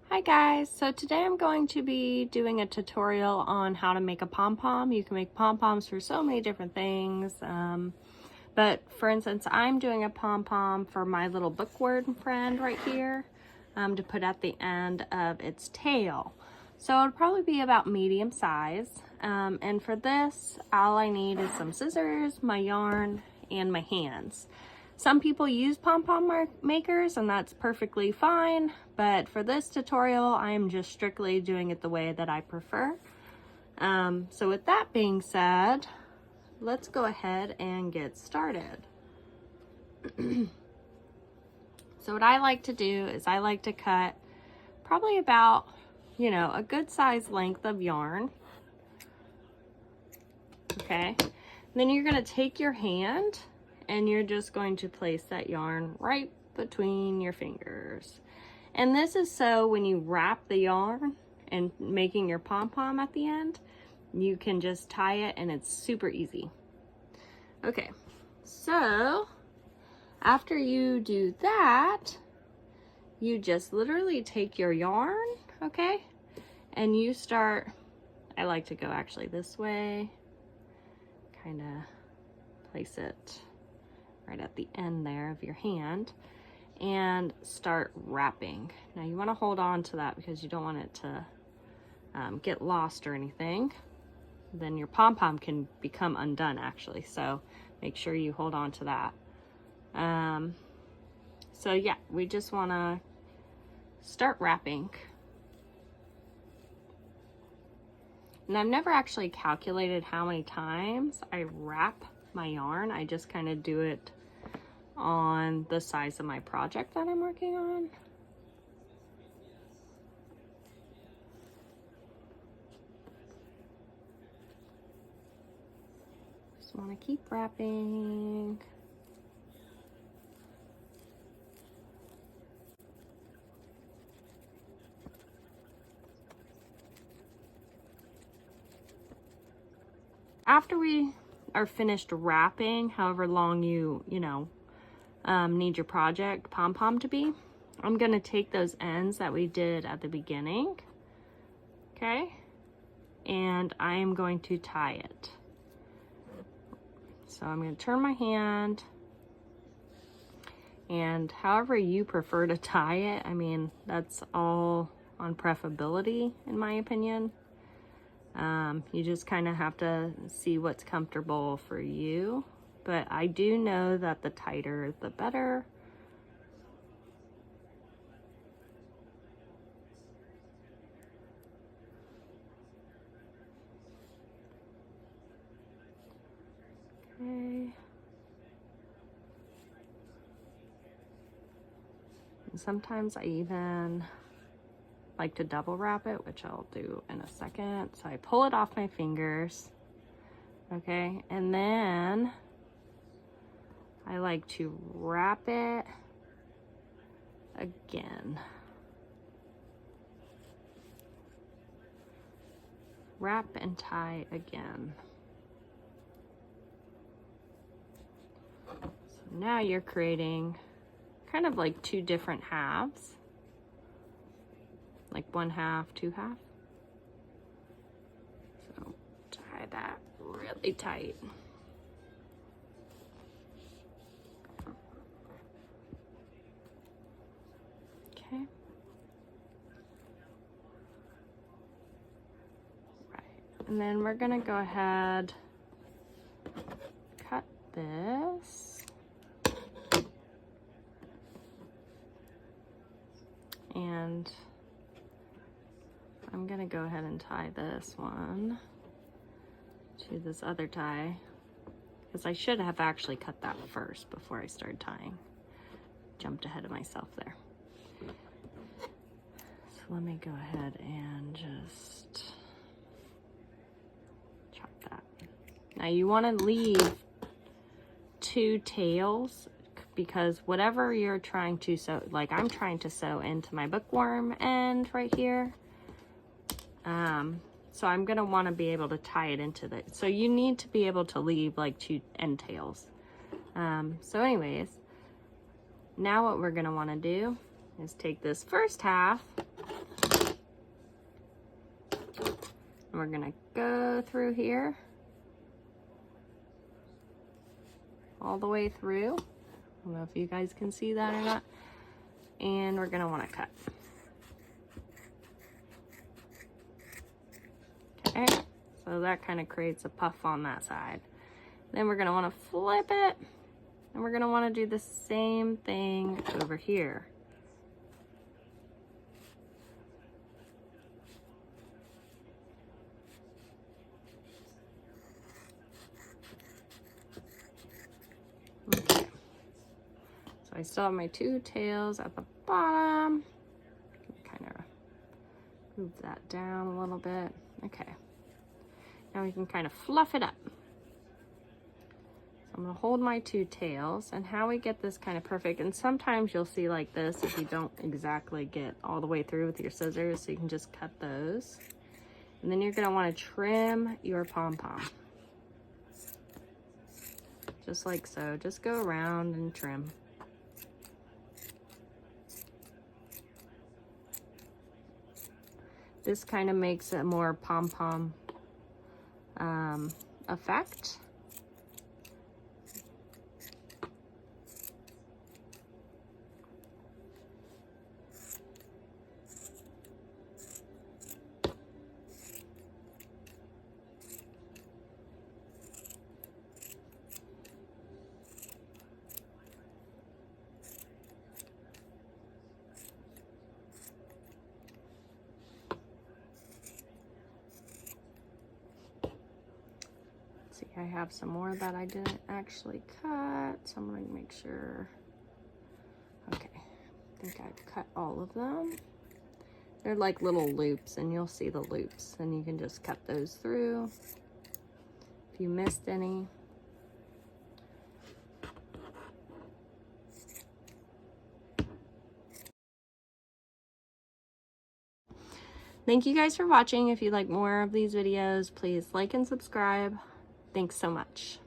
Hi guys, so today I'm going to be doing a tutorial on how to make a pom-pom. You can make pom-poms for so many different things, but for instance, I'm doing a pom-pom for my little bookworm friend right here to put at the end of its tail. So it'll probably be about medium size, and for this, all I need is some scissors, my yarn, and my hands. Some people use pom-pom makers and that's perfectly fine, but for this tutorial, I'm just strictly doing it the way that I prefer. So with that being said, let's go ahead and get started. So what I like to do is I like to cut probably about, a good size length of yarn. Okay, and then you're gonna take your hand and you're just going to place that yarn right between your fingers. And this is so when you wrap the yarn and making your pom-pom at the end, you can just tie it and it's super easy. Okay, so after you do that, you just literally take your yarn, okay? And you start, I like to go actually this way, kind of place it right at the end there of your hand and start wrapping. Now you want to hold on to that because you don't want it to get lost or anything. Then your pom-pom can become undone actually, so make sure you hold on to that. So yeah, we just want to start wrapping. And I've never actually calculated how many times I wrap my yarn. I just kind of do it on the size of my project that I'm working on. Just want to keep wrapping. After we are finished wrapping, however long you need your project pom-pom to be, I'm gonna take those ends that we did at the beginning, okay, and I am going to tie it. So I'm going to turn my hand, and however you prefer to tie it, I mean, that's all on preferability in my opinion. You just kind of have to see what's comfortable for you, but I do know that the tighter the better. Okay. And sometimes I even like to double wrap it, which I'll do in a second. So I pull it off my fingers, okay, and then I like to wrap it again. Wrap and tie again. So now you're creating kind of like two different halves. Like one half, two half. So tie that really tight. Okay. Right. And then we're gonna go ahead, cut this. And I'm gonna go ahead and tie this one to this other tie because I should have actually cut that first before I started tying. Jumped ahead of myself there. So let me go ahead and just chop that. Now you want to leave two tails because whatever you're trying to sew, like I'm trying to sew into my bookworm end right here. So I'm gonna want to be able to tie it into the, so you need to be able to leave like two end tails. So anyways, now what we're gonna want to do is take this first half And we're gonna go through here, all the way through. I don't know if you guys can see that or not. And we're gonna wanna cut. Okay, so that kind of creates a puff on that side. Then we're gonna wanna flip it, and we're gonna wanna do the same thing over here. Okay, so I still have my 2 tails at the bottom. Kind of move that down a little bit. Okay, now we can kind of fluff it up. So I'm gonna hold my 2 tails, and how we get this kind of perfect, and sometimes you'll see like this if you don't exactly get all the way through with your scissors, so you can just cut those. And then you're gonna wanna trim your pom-pom. Just like so, just go around and trim. This kind of makes a more pom-pom effect. See, I have some more that I didn't actually cut, so I'm going to make sure. Okay, I think I've cut all of them. They're like little loops, and you'll see the loops, and you can just cut those through if you missed any. Thank you guys for watching. If you like more of these videos, please like and subscribe. Thanks so much.